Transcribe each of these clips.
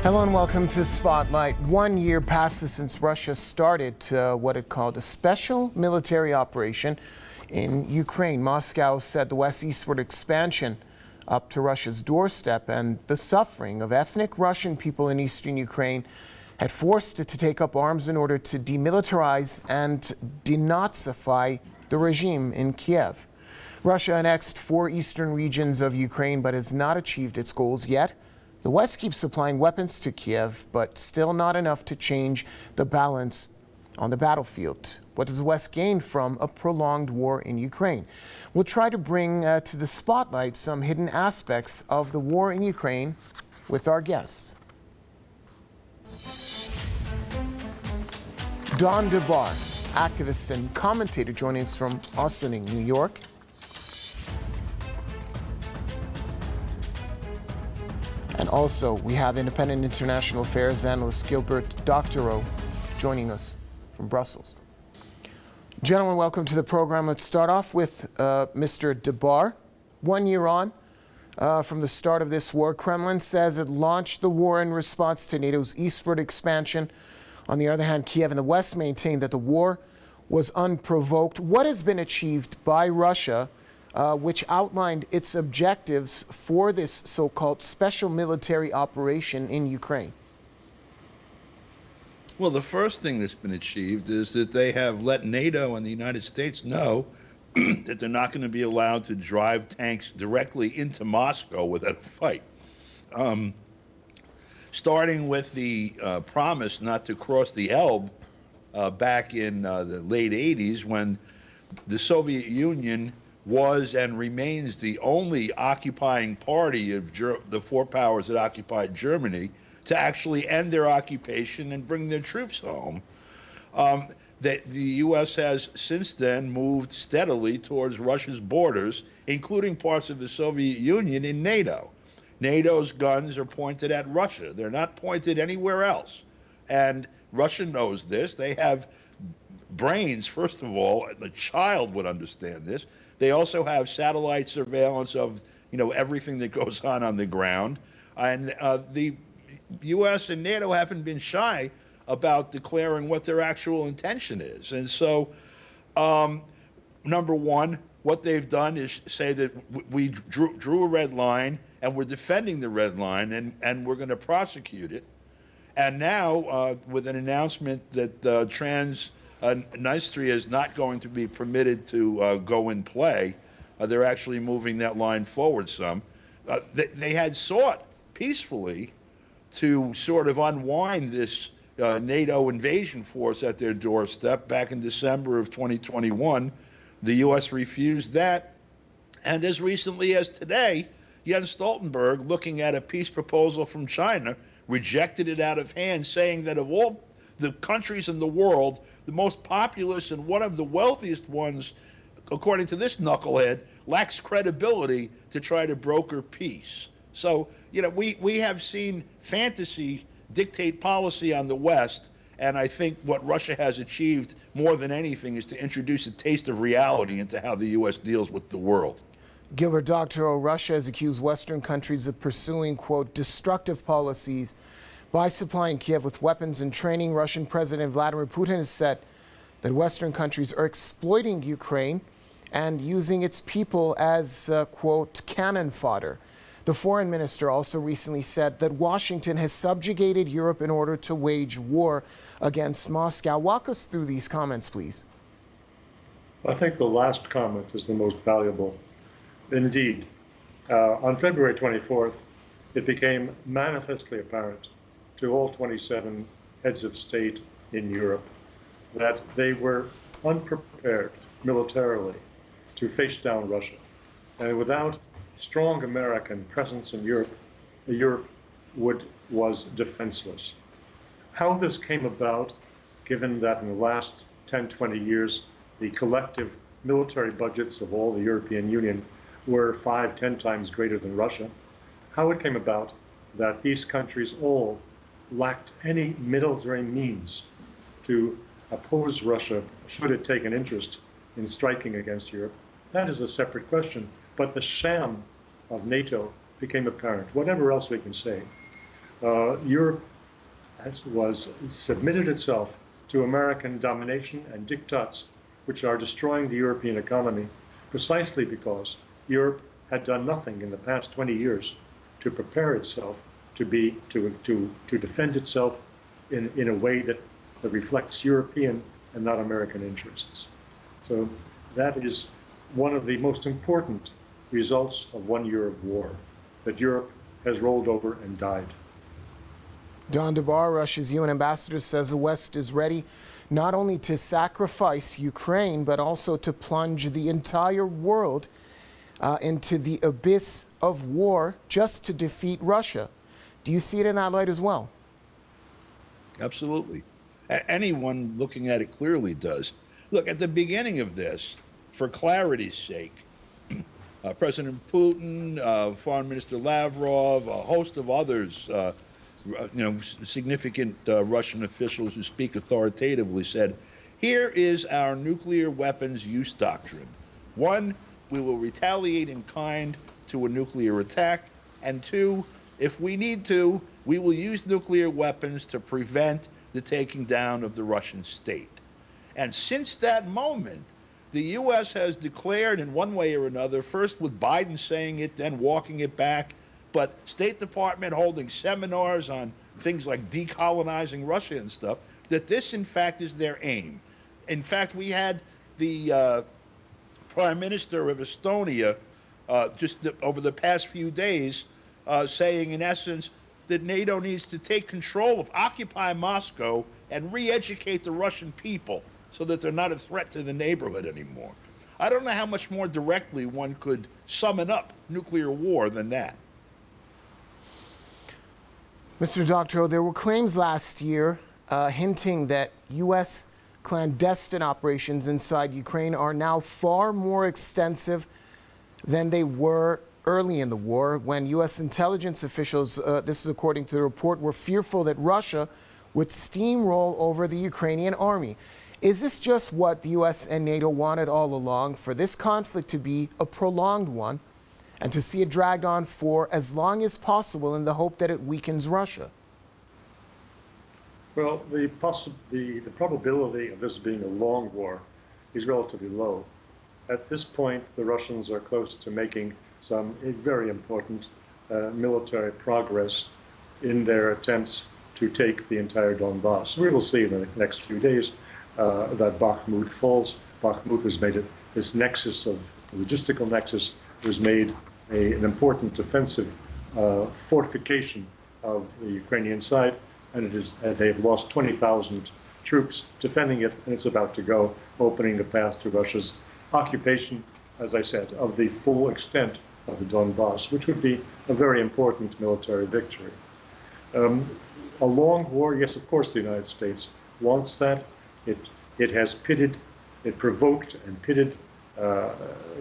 Hello and welcome to Spotlight. 1 year passes since Russia started what it called a special military operation in Ukraine. Moscow said the West's eastward expansion up to Russia's doorstep and the suffering of ethnic Russian people in eastern Ukraine had forced it to take up arms in order to demilitarize and denazify the regime in Kiev. Russia annexed 4 eastern regions of Ukraine but has not achieved its goals yet. The West keeps supplying weapons to Kiev, but still not enough to change the balance on the battlefield. What does the West gain from a prolonged war in Ukraine? We'll try to bring to the spotlight some hidden aspects of the war in Ukraine with our guests. Don DeBar, activist and commentator, joining us from Austin, New York. And also, we have independent international affairs analyst Gilbert Doctorow joining us from Brussels. Gentlemen, welcome to the program. Let's start off with Mr. DeBar. 1 year on from the start of this war, Kremlin says it launched the war in response to NATO's eastward expansion. On the other hand, Kiev and the West maintained that the war was unprovoked. What has been achieved by Russia which outlined its objectives for this so-called special military operation in Ukraine? Well, the first thing that's been achieved is that they have let NATO and the United States know that they're not going to be allowed to drive tanks directly into Moscow without a fight. Starting with the promise not to cross the Elbe back in the late 80s, when the Soviet Union was and remains the only occupying party of the 4 powers that occupied Germany to actually end their occupation and bring their troops home. The U.S. has since then moved steadily towards Russia's borders, including parts of the Soviet Union in NATO. NATO's guns are pointed at Russia. They're not pointed anywhere else. And Russia knows this. They have brains, first of all. A child would understand this. They also have satellite surveillance of, everything that goes on the ground. And the U.S. and NATO haven't been shy about declaring what their actual intention is. And so, number one, what they've done is say that we drew a red line and we're defending the red line and we're going to prosecute it. And now, with an announcement that Transnistria is not going to be permitted to go in play, they're actually moving that line forward some. They had sought peacefully to sort of unwind this NATO invasion force at their doorstep back in December of 2021. The U.S. refused that. And as recently as today, Jens Stoltenberg, looking at a peace proposal from China, rejected it out of hand, saying that of all the countries in the world, the most populous and one of the wealthiest ones, according to this knucklehead, lacks credibility to try to broker peace. So, we have seen fantasy dictate policy on the West, and I think what Russia has achieved more than anything is to introduce a taste of reality into how the U.S. deals with the world. Gilbert Doctorow, Russia has accused Western countries of pursuing, quote, destructive policies by supplying Kiev with weapons and training. Russian President Vladimir Putin has said that Western countries are exploiting Ukraine and using its people as, quote, cannon fodder. The foreign minister also recently said that Washington has subjugated Europe in order to wage war against Moscow. Walk us through these comments, please. I think the last comment is the most valuable. Indeed, on February 24th, it became manifestly apparent to all 27 heads of state in Europe that they were unprepared militarily to face down Russia. And without strong American presence in Europe, Europe was defenseless. How this came about, given that in the last 10, 20 years, the collective military budgets of all the European Union were 5, 10 times greater than Russia, how it came about that these countries all lacked any military means to oppose Russia should it take an interest in striking against Europe, that is a separate question. But the sham of NATO became apparent, whatever else we can say. Europe was submitted itself to American domination and diktats, which are destroying the European economy, precisely because Europe had done nothing in the past 20 years to prepare itself to defend itself in a way that reflects European and not American interests. So that is one of the most important results of 1 year of war, that Europe has rolled over and died. Don DeBar, Russia's UN ambassador, says the West is ready not only to sacrifice Ukraine, but also to plunge the entire world into the abyss of war just to defeat Russia. Do you see it in that light as well? Absolutely. Anyone looking at it clearly does. Look, at the beginning of this, for clarity's sake, President Putin, Foreign Minister Lavrov, a host of others, significant Russian officials who speak authoritatively said, here is our nuclear weapons use doctrine. 1, we will retaliate in kind to a nuclear attack. And 2, if we need to, we will use nuclear weapons to prevent the taking down of the Russian state. And since that moment, the U.S. has declared in one way or another, first with Biden saying it, then walking it back, but State Department holding seminars on things like decolonizing Russia and stuff, that this, in fact, is their aim. In fact, we had the Prime Minister of Estonia just over the past few days saying, in essence, that NATO needs to take control of occupy Moscow and re-educate the Russian people so that they're not a threat to the neighborhood anymore. I don't know how much more directly one could summon up nuclear war than that. Mr. Doctorow, there were claims last year hinting that U.S. clandestine operations inside Ukraine are now far more extensive than they were early in the war, when U.S. intelligence officials, this is according to the report, were fearful that Russia would steamroll over the Ukrainian army. Is this just what the U.S. and NATO wanted all along, for this conflict to be a prolonged one and to see it dragged on for as long as possible in the hope that it weakens Russia? Well, the probability of this being a long war is relatively low. At this point, the Russians are close to making some very important military progress in their attempts to take the entire Donbass. We will see in the next few days that Bakhmut falls. Bakhmut was made this nexus of logistical nexus was made an important defensive fortification of the Ukrainian side, and they have lost 20,000 troops defending it, and it's about to go, opening the path to Russia's occupation, as I said, of the full extent of the Donbass, which would be a very important military victory. A long war, yes, of course, the United States wants that. It has provoked and pitted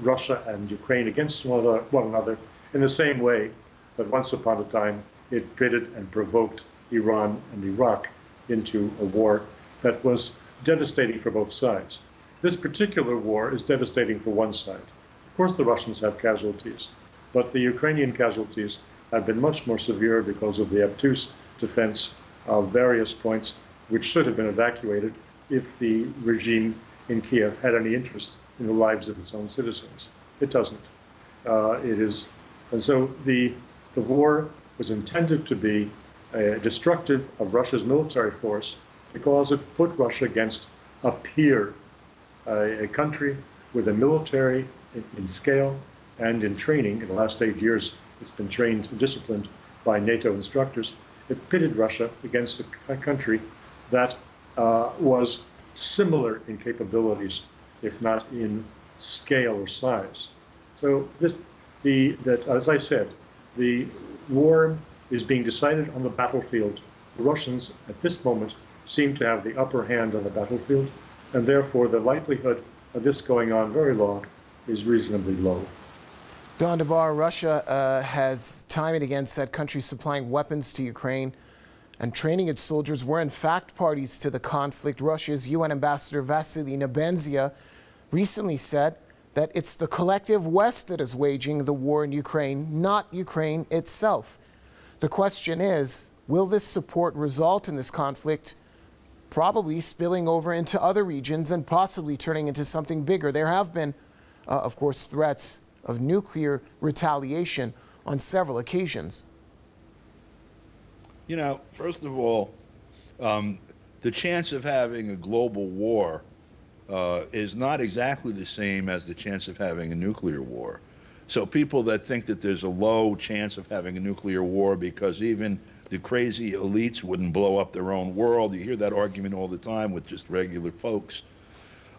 Russia and Ukraine against one another in the same way that once upon a time it pitted and provoked Iran and Iraq into a war that was devastating for both sides. This particular war is devastating for one side. Of course, the Russians have casualties, but the Ukrainian casualties have been much more severe because of the obtuse defense of various points which should have been evacuated if the regime in Kiev had any interest in the lives of its own citizens. It doesn't. And so the war was intended to be destructive of Russia's military force because it put Russia against a peer, a country with a military in scale and in training. In the last 8 years, it's been trained and disciplined by NATO instructors. It pitted Russia against a country that was similar in capabilities, if not in scale or size. So as I said, the war is being decided on the battlefield. The Russians, at this moment, seem to have the upper hand on the battlefield, and therefore the likelihood of this going on very long is reasonably low. Don DeBar, Russia has time and again said countries supplying weapons to Ukraine and training its soldiers were in fact parties to the conflict. Russia's UN ambassador Vasily Nebenzia recently said that it's the collective West that is waging the war in Ukraine, not Ukraine itself. The question is, Will this support result in this conflict probably spilling over into other regions and possibly turning into something bigger? There have been, of course, threats of nuclear retaliation on several occasions. You know, first of all, the chance of having a global war is not exactly the same as the chance of having a nuclear war. So people that think that there's a low chance of having a nuclear war because even the crazy elites wouldn't blow up their own world, you hear that argument all the time with just regular folks.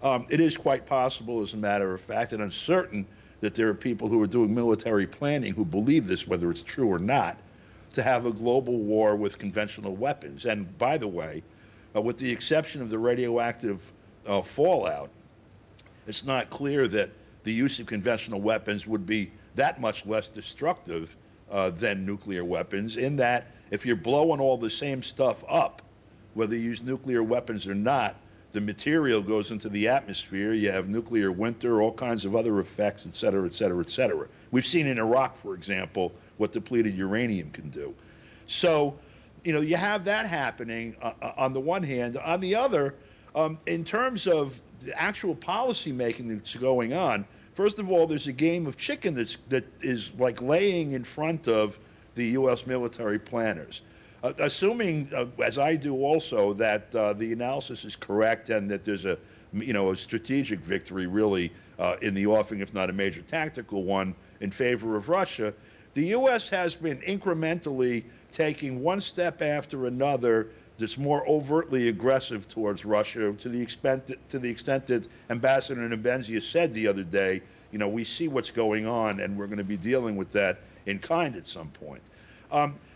It is quite possible, as a matter of fact, and I'm certain that there are people who are doing military planning who believe this, whether it's true or not, to have a global war with conventional weapons. And by the way, with the exception of the radioactive fallout, it's not clear that the use of conventional weapons would be that much less destructive than nuclear weapons, in that if you're blowing all the same stuff up, whether you use nuclear weapons or not, the material goes into the atmosphere, you have nuclear winter, all kinds of other effects, et cetera, et cetera, et cetera. We've seen in Iraq, for example, what depleted uranium can do. So, you know, you have that happening on the one hand. On the other, in terms of the actual policy making that's going on, first of all, there's a game of chicken that is like laying in front of the U.S. military planners. Assuming, as I do also, that the analysis is correct and that there's a strategic victory really in the offing, if not a major tactical one, in favor of Russia, the U.S. has been incrementally taking one step after another that's more overtly aggressive towards Russia, to the extent that Ambassador Nebenzia said the other day, you know, we see what's going on and we're going to be dealing with that in kind at some point.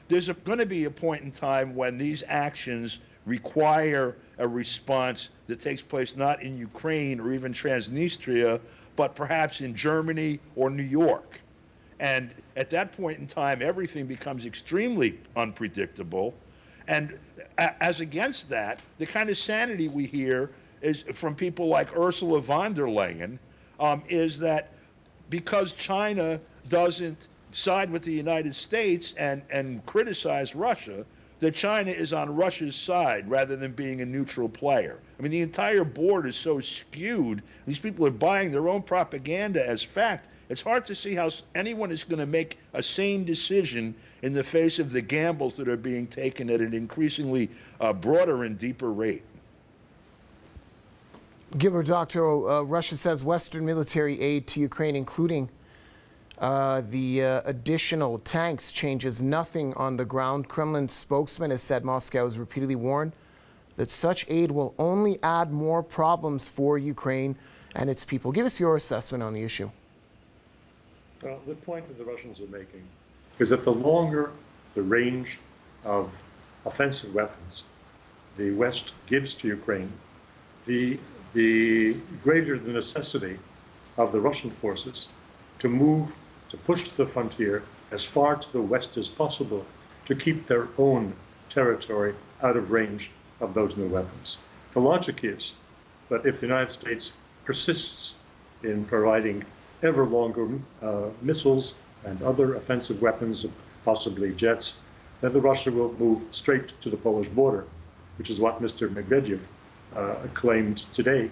There's going to be a point in time when these actions require a response that takes place not in Ukraine or even Transnistria, but perhaps in Germany or New York. And at that point in time, everything becomes extremely unpredictable. And as against that, the kind of sanity we hear is from people like Ursula von der Leyen, is that because China doesn't side with the United States and criticize Russia, that China is on Russia's side rather than being a neutral player. I mean, the entire board is so skewed. These people are buying their own propaganda as fact. It's hard to see how anyone is going to make a sane decision in the face of the gambles that are being taken at an increasingly broader and deeper rate. Gilbert Doctorow, Russia says Western military aid to Ukraine, including the additional tanks, changes nothing on the ground. Kremlin spokesman has said Moscow has repeatedly warned that such aid will only add more problems for Ukraine and its people. Give us your assessment on the issue. Well, the point that the Russians are making is that the longer the range of offensive weapons the West gives to Ukraine, the greater the necessity of the Russian forces to push the frontier as far to the west as possible to keep their own territory out of range of those new weapons. The logic is that if the United States persists in providing ever longer missiles and other offensive weapons, possibly jets, then Russia will move straight to the Polish border, which is what Mr. Medvedev claimed today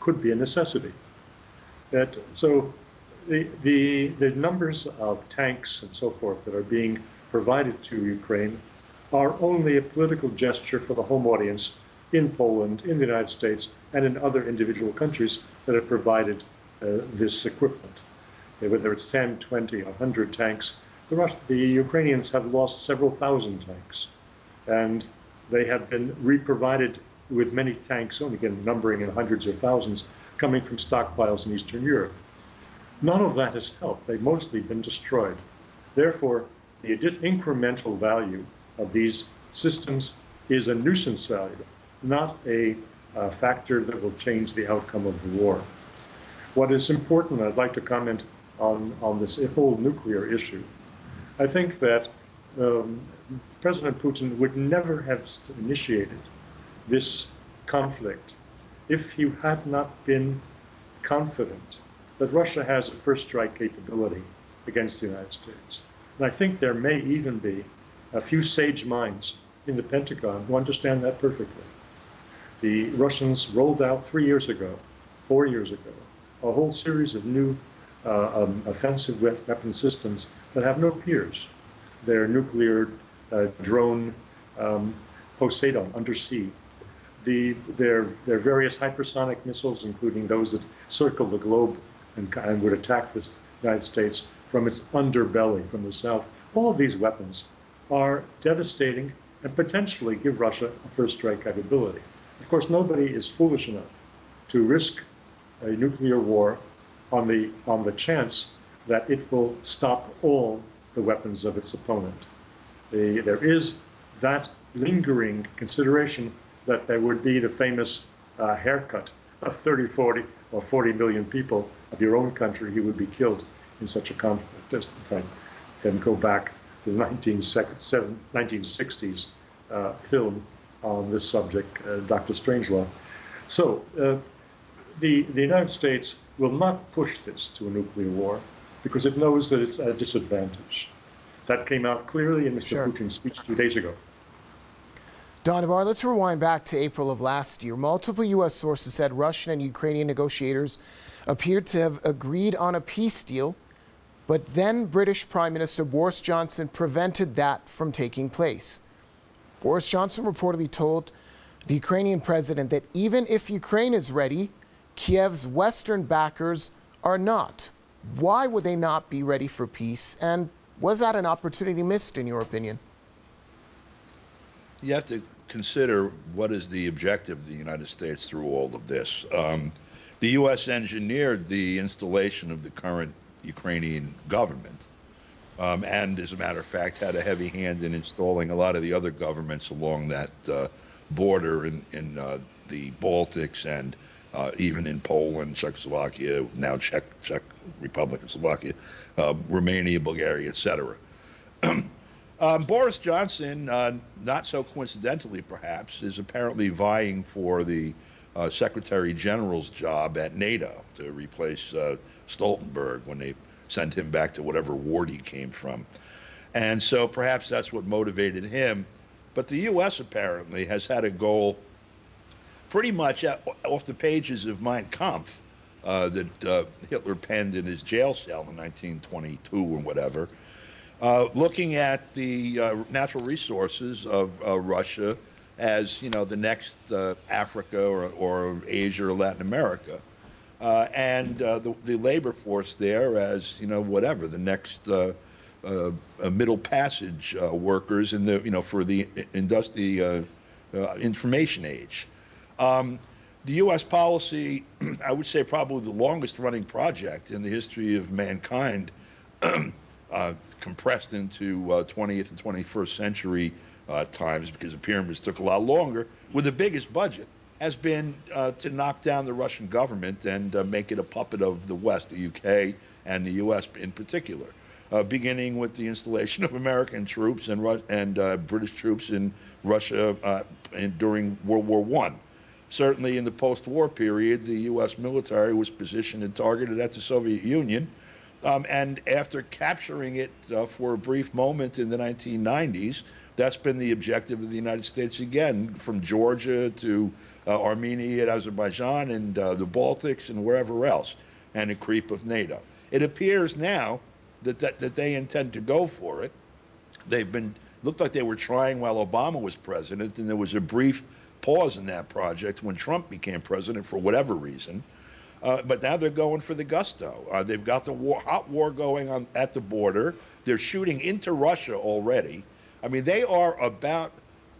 could be a necessity. So the numbers of tanks and so forth that are being provided to Ukraine are only a political gesture for the home audience in Poland, in the United States, and in other individual countries that have provided this equipment. Whether it's 10, 20, 100 tanks, the Ukrainians have lost several thousand tanks, and they have been re-provided with many tanks, only again numbering in hundreds or thousands, coming from stockpiles in Eastern Europe. None of that has helped. They've mostly been destroyed. Therefore, the incremental value of these systems is a nuisance value, not a factor that will change the outcome of the war. What is important, I'd like to comment on this whole nuclear issue. I think that President Putin would never have initiated this conflict if he had not been confident that Russia has a first strike capability against the United States. And I think there may even be a few sage minds in the Pentagon who understand that perfectly. The Russians rolled out 4 years ago, a whole series of new offensive weapon systems that have no peers. Their nuclear drone Poseidon undersea, their various hypersonic missiles, including those that circle the globe and would attack the United States from its underbelly from the south. All of these weapons are devastating and potentially give Russia a first strike capability. Of course, nobody is foolish enough to risk a nuclear war on the chance that it will stop all the weapons of its opponent. There is that lingering consideration that there would be the famous haircut of 30, 40, or 40 million people of your own country who would be killed in such a conflict. Just if I then go back to the 1960s film on this subject, Dr. Strangelove. So the United States will not push this to a nuclear war because it knows that it's at a disadvantage. That came out clearly in Mr. Putin's speech 2 days ago. Don Ibar, let's rewind back to April of last year. Multiple U.S. sources said Russian and Ukrainian negotiators appeared to have agreed on a peace deal, but then British Prime Minister Boris Johnson prevented that from taking place. Boris Johnson reportedly told the Ukrainian president that even if Ukraine is ready, Kiev's Western backers are not. Why would they not be ready for peace? And was that an opportunity missed, in your opinion? You have to consider what is the objective of the United States through all of this. The U.S. engineered the installation of the current Ukrainian government, and as a matter of fact, had a heavy hand in installing a lot of the other governments along that border in the Baltics and even in Poland, Czechoslovakia, now Czech Republic of Slovakia, Romania, Bulgaria, etc. Boris Johnson, not so coincidentally perhaps, is apparently vying for the Secretary General's job at NATO to replace Stoltenberg when they sent him back to whatever ward he came from. And so perhaps that's what motivated him. But the U.S. apparently has had a goal pretty much off the pages of Mein Kampf that Hitler penned in his jail cell in 1922 or whatever, looking at the natural resources of Russia as, you know, the next Africa or Asia or Latin America, and the labor force there as, you know, whatever, the next middle passage workers in the, you know, for the information age. The U.S. policy, I would say probably the longest running project in the history of mankind, compressed into 20th and 21st century times, because the pyramids took a lot longer, with the biggest budget, has been to knock down the Russian government and make it a puppet of the West, the UK and the US in particular, beginning with the installation of American troops and British troops in Russia during World War I. Certainly in the post-war period, the U.S. military was positioned and targeted at the Soviet Union. And after capturing it for a brief moment in the 1990s, that's been the objective of the United States again, from Georgia to Armenia and Azerbaijan and the Baltics and wherever else, and a creep of NATO. It appears now that they intend to go for it. Looked like they were trying while Obama was president, and there was a brief pause in that project when Trump became president for whatever reason. But now they're going for the gusto. They've got the hot war going on at the border. They're shooting into Russia already. I mean, they are about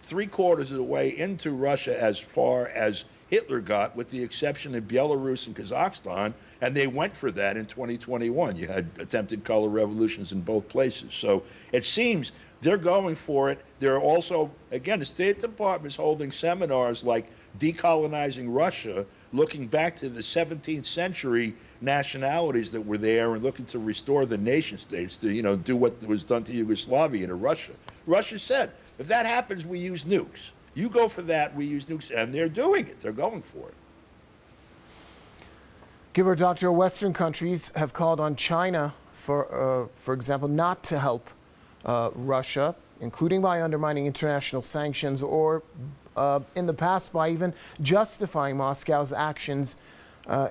3/4 of the way into Russia as far as Hitler got, with the exception of Belarus and Kazakhstan, and they went for that in 2021. You had attempted color revolutions in both places. So it seems they're going for it. They're also, again, the State Department is holding seminars like Decolonizing Russia, looking back to the 17th century nationalities that were there and looking to restore the nation states to, you know, do what was done to Yugoslavia to Russia. Russia said, if that happens, we use nukes. You go for that, we use nukes, and they're doing it. They're going for it. Gilbert, Doctor, Western countries have called on China, for example, not to help Russia. including by undermining international sanctions or in the past by even justifying Moscow's actions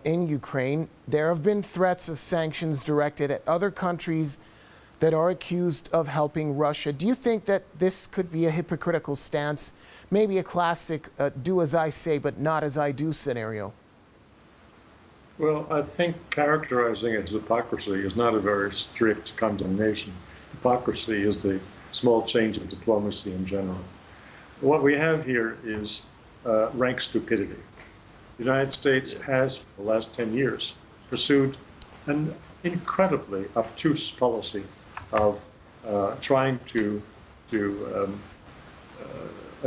in Ukraine. There have been threats of sanctions directed at other countries that are accused of helping Russia. Do you think that this could be a hypocritical stance, maybe a classic do as I say but not as I do scenario? Well, I think characterizing it as hypocrisy is not a very strict condemnation. Hypocrisy is the small change of diplomacy in general. What we have here is rank stupidity. The United States has, for the last 10 years, pursued an incredibly obtuse policy of trying to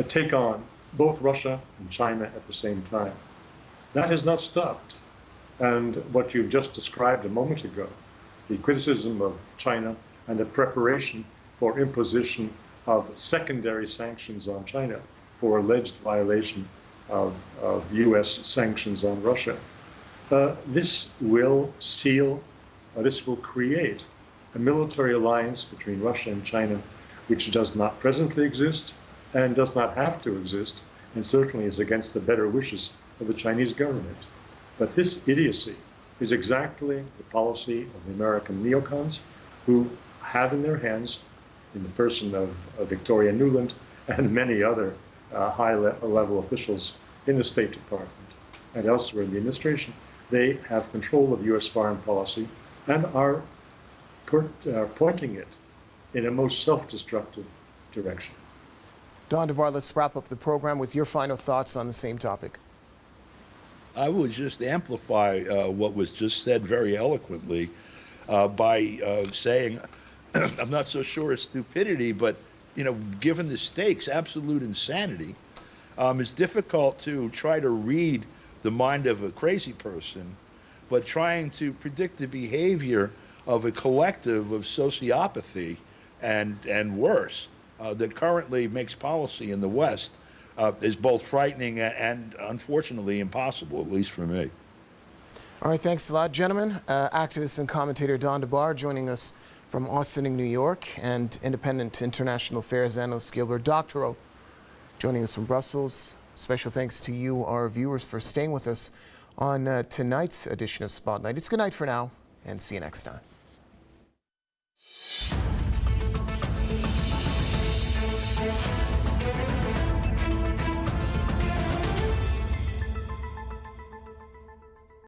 take on both Russia and China at the same time. That has not stopped. And what you've just described a moment ago, the criticism of China and the preparation for imposition of secondary sanctions on China for alleged violation of U.S. sanctions on Russia, this will create a military alliance between Russia and China, which does not presently exist and does not have to exist, and certainly is against the better wishes of the Chinese government. But this idiocy is exactly the policy of the American neocons, who have in their hands, in the person of Victoria Nuland and many other high-level officials in the State Department and elsewhere in the administration, they have control of U.S. foreign policy and are pointing it in a most self-destructive direction. Don DeBar, let's wrap up the program with your final thoughts on the same topic. I would just amplify what was just said very eloquently by saying, I'm not so sure it's stupidity, but given the stakes, absolute insanity. It's difficult to try to read the mind of a crazy person, but trying to predict the behavior of a collective of sociopathy and worse that currently makes policy in the West is both frightening and unfortunately impossible, at least for me. All right, thanks a lot, gentlemen. Activist and commentator Don DeBar joining us from Austin in New York, and independent international affairs analyst Gilbert Doctorow joining us from Brussels. Special thanks to you, our viewers, for staying with us on tonight's edition of Spotlight. It's good night for now, and see you next time.